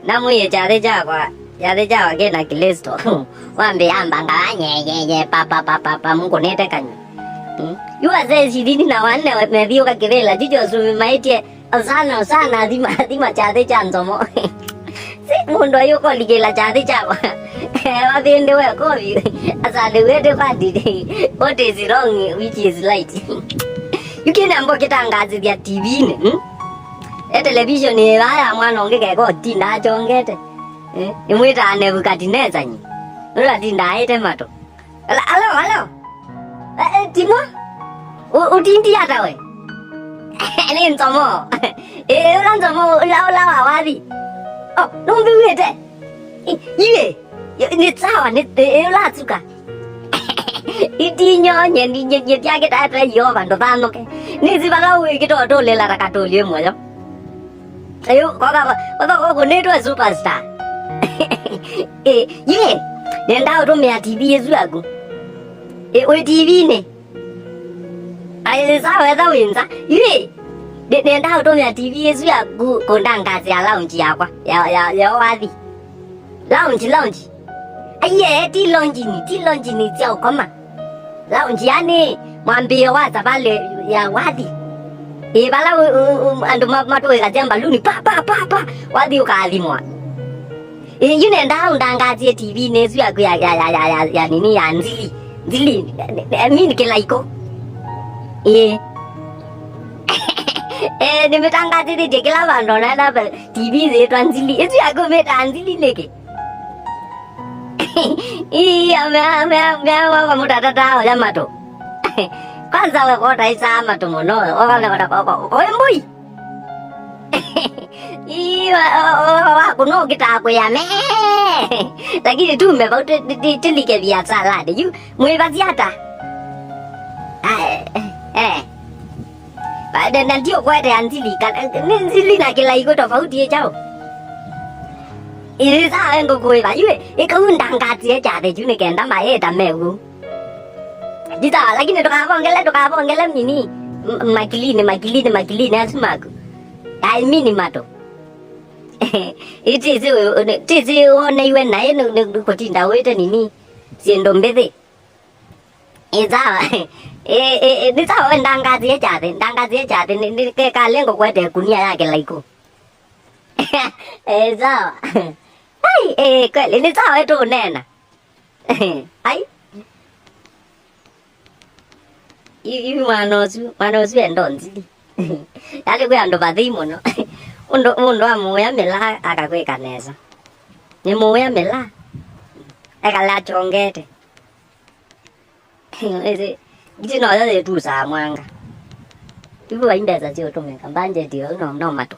namu ye jade jawa ke na kilesto wambe ambanga nye pa mungu nete kanyo yu aze shidini na wanne medio ka kivela jijo sumi maiti sana dima jade janzomo si mundo yuko ligela jade jawa wabende we kovi asale wete fadi what is wrong which is right you can ambo kitangazi ya TV ne television ni baya mwana ongeke ko tinda chongete imwita ne bukatineza nyi ula tinda ite mato alo timo utindi ata we ni ntomo ula ntomo ula wadi oh nombi wete iye ni sawa ni ula tsuka itinyo nye tiake ta yo bando tano ke ni zibala we kito to lela rakatolie moyo ayo ko neto superstar ye nenda ro me TV yezu agu we TV ne ai sawa da winza ye nenda ro me TV yezu agu ko ndangazi ya lounge yakwa ya wadi lounge aye ti lounge ni jiao kama lounge yani mwambie waza pale ya wadi bala ando mato ya jamba luni pa wadi ukalimwa yune ndangazi TV nezu ya nini ya nzili mimi kilaiko nimetangazi de kila bando na TV zetu nzili ezu yako meta nzili leke mea mutata ya mato kwanza wakota isa mato mono oyemboi wakuno kitako ya me lakini tume baute tilike vya salade yu mwebaziata baada na ndio kwete anzili na Kilaikù tofauti chao ili saa ngo kuiba yue ikaundangazi jade june kenda maeta mewu jita lakini tukabongele nini makilini asimaku ai mini mato itizi one iwe naye nukutinda wete nini siendo mbeze izawa nisawa ndangazi jade ni kalengo kwete kunia yake Kilaikù sawa ai kweli ni sawa tu nena ai hivi manosu endonzi yale kwa ndo badhimo no undo amoya mela akakweka neza ni moya mela akala chongete ese giti no ya tu sa mwanga ibu wainda za sio tumeka mbanje dio no mato